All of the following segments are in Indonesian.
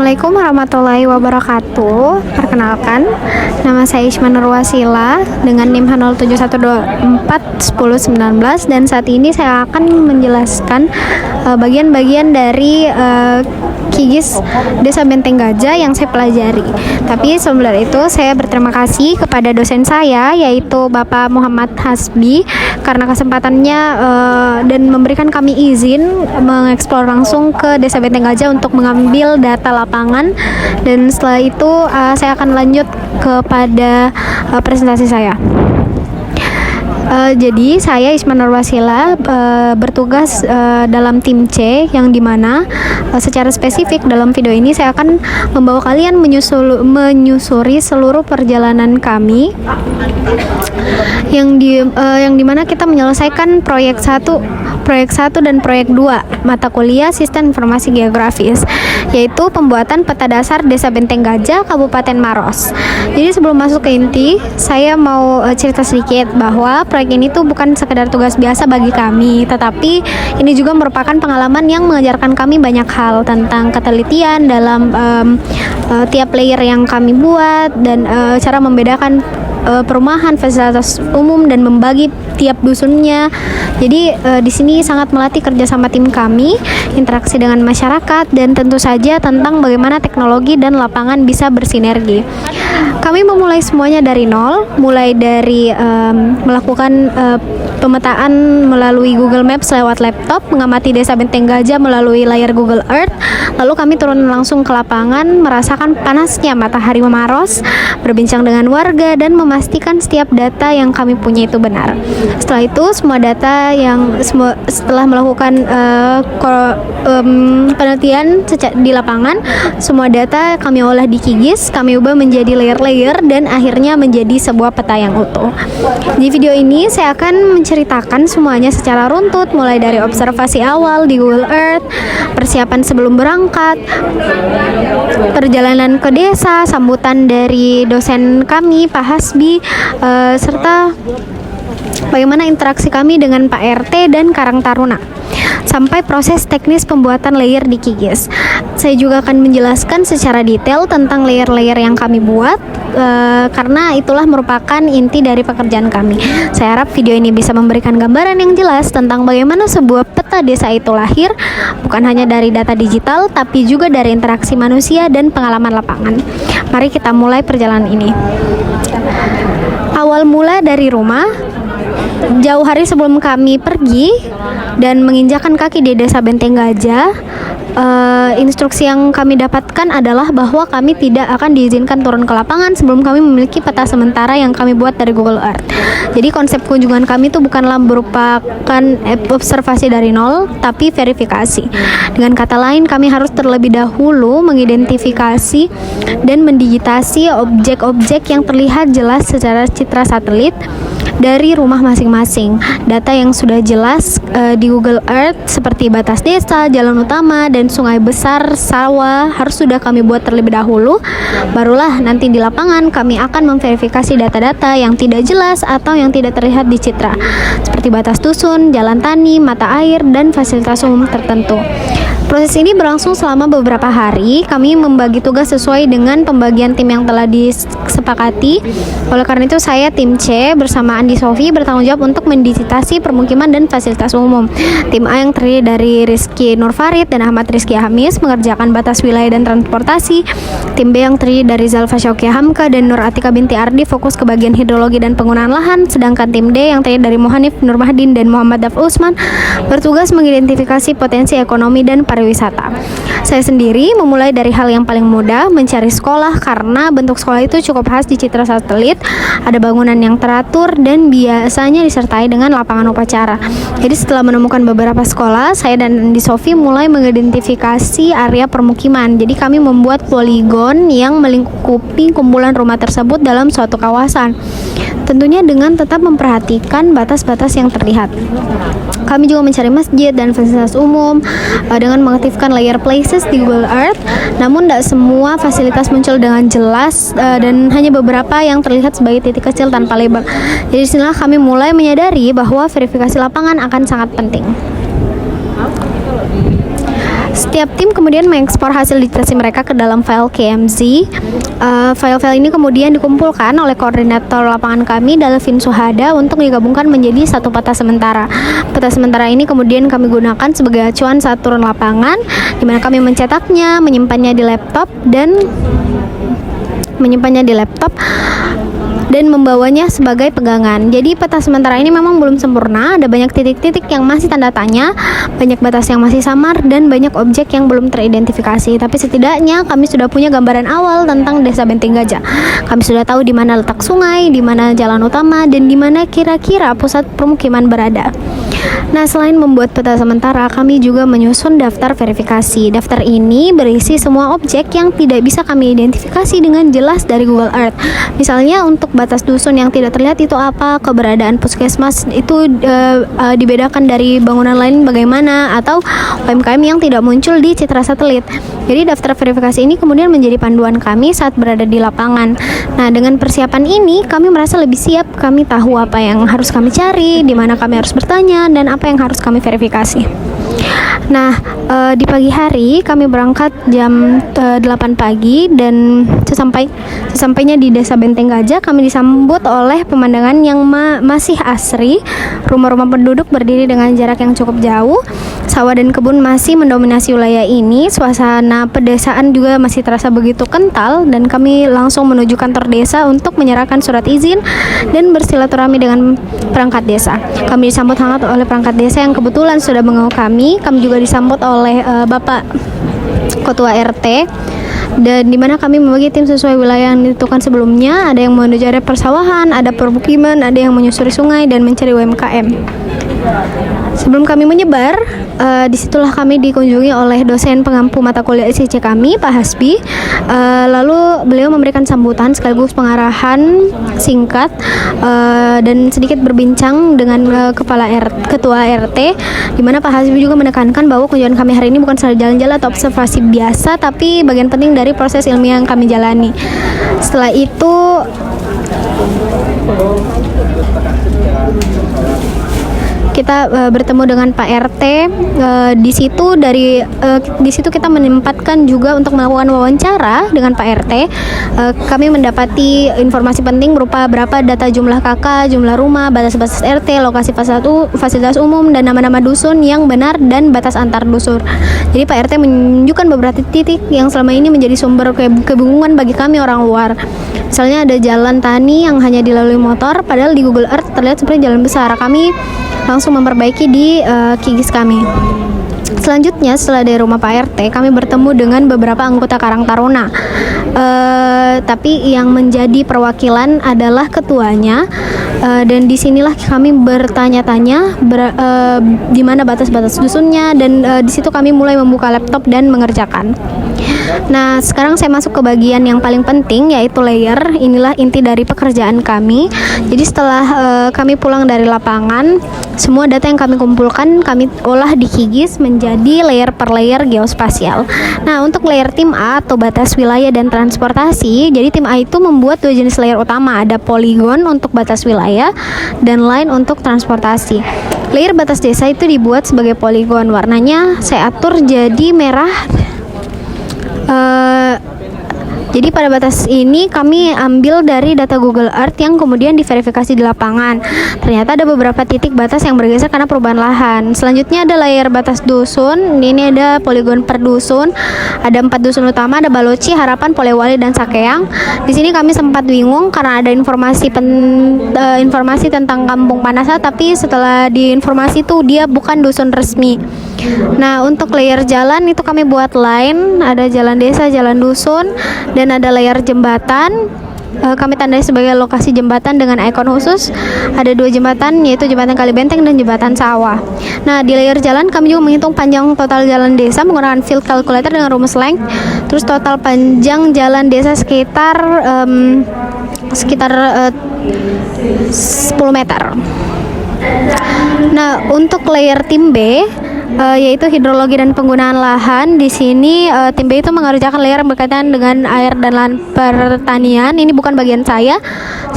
Assalamualaikum warahmatullahi wabarakatuh. Perkenalkan, nama saya Isma Nurwasila dengan NIM H0712410119 dan saat ini saya akan menjelaskan bagian-bagian dari KIGIS Desa Benteng Gajah yang saya pelajari. Tapi sebelum itu saya berterima kasih kepada dosen saya yaitu Bapak Muhammad Hasbi karena kesempatannya dan memberikan kami izin mengeksplor langsung ke Desa Benteng Gajah untuk mengambil data lapangan, dan setelah itu saya akan lanjut kepada presentasi saya. Jadi saya Isma Nurwasila bertugas dalam tim C yang dimana secara spesifik dalam video ini saya akan membawa kalian menyusuri seluruh perjalanan kami yang dimana kita menyelesaikan proyek 1 dan proyek 2 mata kuliah Sistem Informasi Geografis, yaitu pembuatan peta dasar Desa Benteng Gajah Kabupaten Maros. Jadi sebelum masuk ke inti, saya mau cerita sedikit bahwa proyek ini tuh bukan sekedar tugas biasa bagi kami, tetapi ini juga merupakan pengalaman yang mengajarkan kami banyak hal tentang ketelitian dalam tiap layer yang kami buat dan cara membedakan perumahan, fasilitas umum dan membagi tiap dusunnya. Jadi di sini sangat melatih kerjasama tim kami, interaksi dengan masyarakat, dan tentu saja tentang bagaimana teknologi dan lapangan bisa bersinergi. Kami memulai semuanya dari nol, mulai dari melakukan pemetaan melalui Google Maps lewat laptop, mengamati Desa Benteng Gajah melalui layar Google Earth, lalu kami turun langsung ke lapangan, merasakan panasnya matahari Maros, berbincang dengan warga, dan memastikan setiap data yang kami punya itu benar. Setelah itu, setelah melakukan penelitian di lapangan, semua data kami olah di QGIS, kami ubah menjadi layer-layer, dan akhirnya menjadi sebuah peta yang utuh. Di video ini, saya akan menceritakan semuanya secara runtut, mulai dari observasi awal di Google Earth, persiapan sebelum berangkat, perjalanan ke desa, sambutan dari dosen kami, Pak Hasbi, serta bagaimana interaksi kami dengan Pak RT dan Karang Taruna, sampai proses teknis pembuatan layer di QGIS. Saya juga akan menjelaskan secara detail tentang layer-layer yang kami buat, karena itulah merupakan inti dari pekerjaan kami. Saya harap video ini bisa memberikan gambaran yang jelas tentang bagaimana sebuah peta desa itu lahir, bukan hanya dari data digital, tapi juga dari interaksi manusia dan pengalaman lapangan. Mari kita mulai perjalanan ini. Awal mula dari rumah. Jauh hari sebelum kami pergi dan menginjakan kaki di Desa Benteng Gajah, instruksi yang kami dapatkan adalah bahwa kami tidak akan diizinkan turun ke lapangan sebelum kami memiliki peta sementara yang kami buat dari Google Earth. Jadi konsep kunjungan kami itu bukanlah merupakan observasi dari nol, tapi verifikasi. Dengan kata lain, kami harus terlebih dahulu mengidentifikasi dan mendigitasi objek-objek yang terlihat jelas secara citra satelit dari rumah masing-masing. Data yang sudah jelas di Google Earth seperti batas desa, jalan utama, dan sungai besar, sawah harus sudah kami buat terlebih dahulu. Barulah nanti di lapangan kami akan memverifikasi data-data yang tidak jelas atau yang tidak terlihat di citra, seperti batas dusun, jalan tani, mata air, dan fasilitas umum tertentu. Proses ini berlangsung selama beberapa hari. Kami membagi tugas sesuai dengan pembagian tim yang telah disepakati. Oleh karena itu, saya tim C bersama Andi Sofi bertanggung jawab untuk mendigitasi permukiman dan fasilitas umum. Tim A yang terdiri dari Rizky Nurfarid dan Ahmad Rizky Hamis mengerjakan batas wilayah dan transportasi. Tim B yang terdiri dari Zalfa Syaukia Hamka dan Nur Atika binti Ardi fokus ke bagian hidrologi dan penggunaan lahan. Sedangkan tim D yang terdiri dari Muhanif Nurmahdin dan Muhammad Daf Usman bertugas mengidentifikasi potensi ekonomi dan pariwisata. Saya sendiri memulai dari hal yang paling mudah, mencari sekolah, karena bentuk sekolah itu cukup khas di citra satelit. Ada bangunan yang teratur dan biasanya disertai dengan lapangan upacara. Jadi setelah menemukan beberapa sekolah, saya dan Andi Sofi mulai mengidentifikasi area permukiman. Jadi kami membuat poligon yang melingkupi kumpulan rumah tersebut dalam suatu kawasan, tentunya dengan tetap memperhatikan batas-batas yang terlihat. Kami juga mencari masjid dan fasilitas umum dengan mengaktifkan layer places di Google Earth. Namun tidak semua fasilitas muncul dengan jelas dan hanya beberapa yang terlihat sebagai titik kecil tanpa label. Jadi disinilah kami mulai menyadari bahwa verifikasi lapangan akan sangat penting. Setiap tim kemudian mengekspor hasil digitasi mereka ke dalam file KMZ. File-file ini kemudian dikumpulkan oleh koordinator lapangan kami Dalvin Suhada untuk digabungkan menjadi satu peta sementara. Peta sementara ini kemudian kami gunakan sebagai acuan saat turun lapangan, di mana kami mencetaknya, menyimpannya di laptop dan membawanya sebagai pegangan. Jadi peta sementara ini memang belum sempurna, ada banyak titik-titik yang masih tanda tanya, banyak batas yang masih samar, dan banyak objek yang belum teridentifikasi. Tapi setidaknya kami sudah punya gambaran awal tentang Desa Benteng Gajah. Kami sudah tahu di mana letak sungai, di mana jalan utama, dan di mana kira-kira pusat permukiman berada. Nah, selain membuat peta sementara, kami juga menyusun daftar verifikasi. Daftar ini berisi semua objek yang tidak bisa kami identifikasi dengan jelas dari Google Earth. Misalnya untuk batas dusun yang tidak terlihat itu apa, keberadaan puskesmas itu dibedakan dari bangunan lain bagaimana, atau UMKM yang tidak muncul di citra satelit. Jadi daftar verifikasi ini kemudian menjadi panduan kami saat berada di lapangan. Nah, dengan persiapan ini kami merasa lebih siap, kami tahu apa yang harus kami cari, di mana kami harus bertanya, dan apa yang harus kami verifikasi. Nah, di pagi hari kami berangkat jam 8 pagi dan sesampainya di Desa Benteng Gajah kami disambut oleh pemandangan yang masih asri. Rumah-rumah penduduk berdiri dengan jarak yang cukup jauh. Sawah dan kebun masih mendominasi wilayah ini. Suasana pedesaan juga masih terasa begitu kental dan kami langsung menuju kantor desa untuk menyerahkan surat izin dan bersilaturahmi dengan perangkat desa. Kami disambut hangat oleh perangkat desa yang kebetulan sudah mengenal kami. Kami juga disambut oleh Bapak Ketua RT, dan dimana kami membagi tim sesuai wilayah yang ditentukan sebelumnya. Ada yang menuju area persawahan, ada permukiman, ada yang menyusuri sungai dan mencari UMKM. Sebelum kami menyebar, disitulah kami dikunjungi oleh dosen pengampu mata kuliah SIC kami, Pak Hasbi. Lalu beliau memberikan sambutan sekaligus pengarahan singkat dan sedikit berbincang dengan Ketua RT, di mana Pak Hasbi juga menekankan bahwa kunjungan kami hari ini bukan saja jalan-jalan atau observasi biasa, tapi bagian penting dari proses ilmiah yang kami jalani. Setelah itu kita bertemu dengan Pak RT. Di situ kita menempatkan juga untuk melakukan wawancara dengan Pak RT. Kami mendapati informasi penting berupa berapa data jumlah KK, jumlah rumah, batas-batas RT, lokasi fasilitas umum, dan nama-nama dusun yang benar dan batas antar dusun. Jadi Pak RT menunjukkan beberapa titik yang selama ini menjadi sumber kebingungan bagi kami orang luar. Misalnya ada jalan tani yang hanya dilalui motor, padahal di Google Earth terlihat seperti jalan besar. Kami langsung memperbaiki di Kigis kami. Selanjutnya, setelah dari rumah Pak RT, kami bertemu dengan beberapa anggota Karang Taruna. Tapi yang menjadi perwakilan adalah ketuanya, dan disinilah kami bertanya-tanya di mana batas-batas dusunnya, dan di situ kami mulai membuka laptop dan mengerjakan. Nah, sekarang saya masuk ke bagian yang paling penting, yaitu layer. Inilah inti dari pekerjaan kami. Jadi setelah kami pulang dari lapangan, semua data yang kami kumpulkan kami olah di Kigis menjadi layer per layer geospasial. Nah, untuk layer tim A atau batas wilayah dan transportasi, jadi tim A itu membuat dua jenis layer utama, ada poligon untuk batas wilayah dan line untuk transportasi. Layer batas desa itu dibuat sebagai poligon, warnanya saya atur jadi merah. Jadi pada batas ini kami ambil dari data Google Earth yang kemudian diverifikasi di lapangan. Ternyata ada beberapa titik batas yang bergeser karena perubahan lahan. Selanjutnya ada layer batas dusun. Ini ada poligon per dusun. Ada 4 dusun utama, ada Baloci, Harapan, Polewali, dan Sakeang. Di sini kami sempat bingung karena ada informasi tentang Kampung Panasa, tapi setelah diinformasi itu dia bukan dusun resmi. Nah, untuk layer jalan itu kami buat line, ada jalan desa, jalan dusun, dan ada layer jembatan. Kami tandai sebagai lokasi jembatan dengan ikon khusus. Ada 2 jembatan, yaitu jembatan Kalibenteng dan jembatan Sawah. Nah, di layer jalan kami juga menghitung panjang total jalan desa menggunakan field calculator dengan rumus length. Terus total panjang jalan desa sekitar 10 meter. Nah, untuk layer tim B, yaitu hidrologi dan penggunaan lahan. Di sini tim B itu mengerjakan layer berkaitan dengan air dan lahan pertanian. Ini bukan bagian saya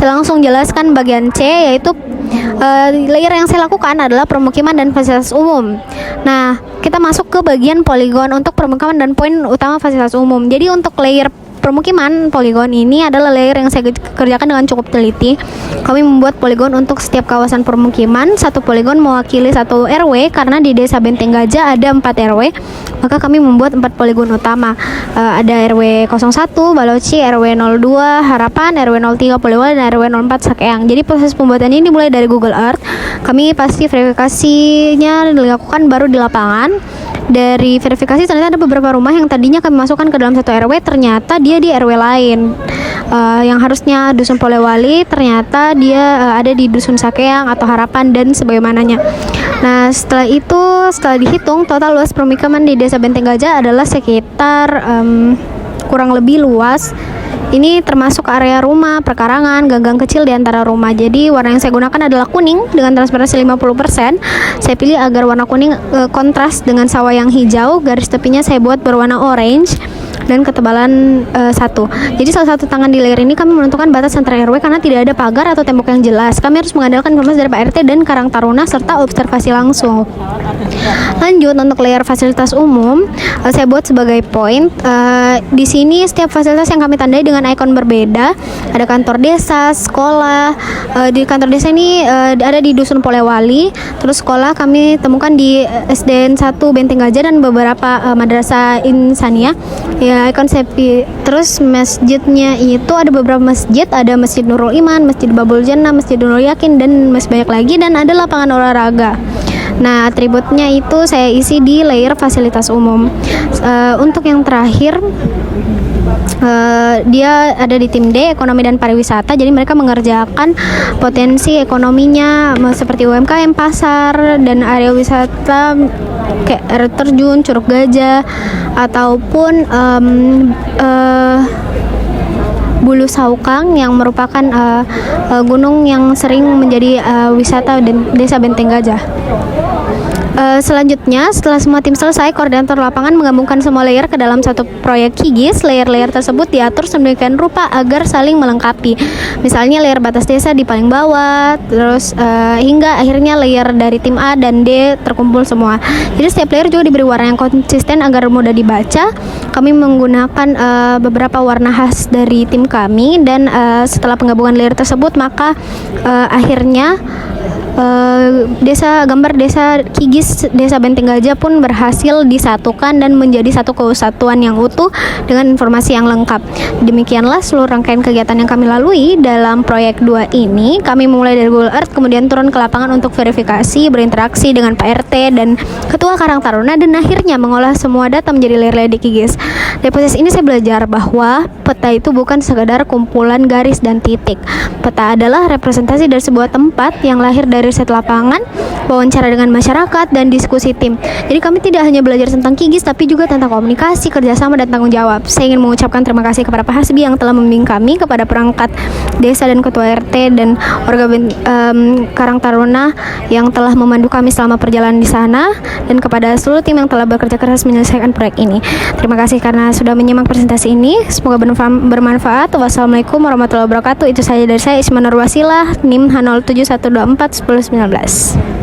langsung jelaskan bagian C, yaitu layer yang saya lakukan adalah permukiman dan fasilitas umum. Nah, kita masuk ke bagian poligon untuk permukiman dan poin utama fasilitas umum. Jadi untuk layer permukiman poligon ini adalah layer yang saya kerjakan dengan cukup teliti. Kami membuat poligon untuk setiap kawasan permukiman. Satu poligon mewakili satu RW, karena di Desa Benteng Gajah ada 4 RW. Maka kami membuat 4 poligon utama. Ada RW 01 Baloci, RW 02 Harapan, RW 03 Poliwali, dan RW 04 Sakeang. Jadi proses pembuatan ini dimulai dari Google Earth. Kami pasti verifikasinya dilakukan baru di lapangan. Dari verifikasi ternyata ada beberapa rumah yang tadinya kami masukkan ke dalam satu RW, ternyata dia di RW lain. Yang harusnya dusun Polewali ternyata dia ada di dusun Sakeang atau Harapan dan sebagaimananya. Nah, setelah itu, setelah dihitung total luas permukiman di Desa Benteng Gajah adalah sekitar kurang lebih luas. Ini termasuk area rumah, perkarangan, gang-gang kecil di antara rumah. Jadi warna yang saya gunakan adalah kuning dengan transparansi 50%. Saya pilih agar warna kuning kontras dengan sawah yang hijau. Garis tepinya saya buat berwarna orange dan ketebalan 1. Jadi salah satu tangan di layer ini kami menentukan batas antara RW karena tidak ada pagar atau tembok yang jelas. Kami harus mengandalkan informasi dari Pak RT dan Karang Taruna serta observasi langsung. Lanjut untuk layer fasilitas umum, saya buat sebagai point. Di sini setiap fasilitas yang kami tandai dengan ikon berbeda. Ada kantor desa, sekolah. Di kantor desa ini ada di Dusun Polewali. Terus sekolah kami temukan di SDN 1 Benteng Gajah dan beberapa madrasah insania. Ya, ikon sepi. Terus masjidnya itu ada beberapa masjid, ada Masjid Nurul Iman, Masjid Babul Jannah, Masjid Nurul Yakin, dan masih banyak lagi, dan ada lapangan olahraga. Nah, atributnya itu saya isi di layer fasilitas umum. Untuk yang terakhir, dia ada di tim D, ekonomi dan pariwisata. Jadi mereka mengerjakan potensi ekonominya seperti UMKM, pasar, dan area wisata kayak air terjun, Curug Gajah, ataupun Bulu Saukang yang merupakan gunung yang sering menjadi wisata Desa Benteng Gajah. Selanjutnya, setelah semua tim selesai, koordinator lapangan menggabungkan semua layer ke dalam satu proyek KIGIS. Layer-layer tersebut diatur sedemikian rupa agar saling melengkapi. Misalnya layer batas desa di paling bawah, terus hingga akhirnya layer dari tim A dan D terkumpul semua. Jadi setiap layer juga diberi warna yang konsisten agar mudah dibaca. Kami menggunakan beberapa warna khas dari tim kami, dan setelah penggabungan layer tersebut, maka akhirnya gambar desa KIGIS Desa Benteng Gajah pun berhasil disatukan dan menjadi satu kesatuan yang utuh dengan informasi yang lengkap. Demikianlah seluruh rangkaian kegiatan yang kami lalui dalam proyek 2 ini. Kami mulai dari Google Earth, kemudian turun ke lapangan untuk verifikasi, berinteraksi dengan Pak RT dan Ketua Karang Taruna, dan akhirnya mengolah semua data menjadi layer-layer di KIGIS. Dari proses ini saya belajar bahwa peta itu bukan sekadar kumpulan garis dan titik. Peta adalah representasi dari sebuah tempat yang lahir dari riset lapangan, wawancara dengan masyarakat, dan diskusi tim. Jadi kami tidak hanya belajar tentang KIGIS, tapi juga tentang komunikasi, kerjasama, dan tanggung jawab. Saya ingin mengucapkan terima kasih kepada Pak Hasbi yang telah membimbing kami, kepada perangkat desa dan ketua RT dan warga Karang Taruna yang telah memandu kami selama perjalanan di sana, dan kepada seluruh tim yang telah bekerja keras menyelesaikan proyek ini. Terima kasih karena sudah menyimak presentasi ini. Semoga bermanfaat. Wassalamualaikum warahmatullahi wabarakatuh. Itu saja dari saya, Isma Nur Wasilah, NIM H0712410119.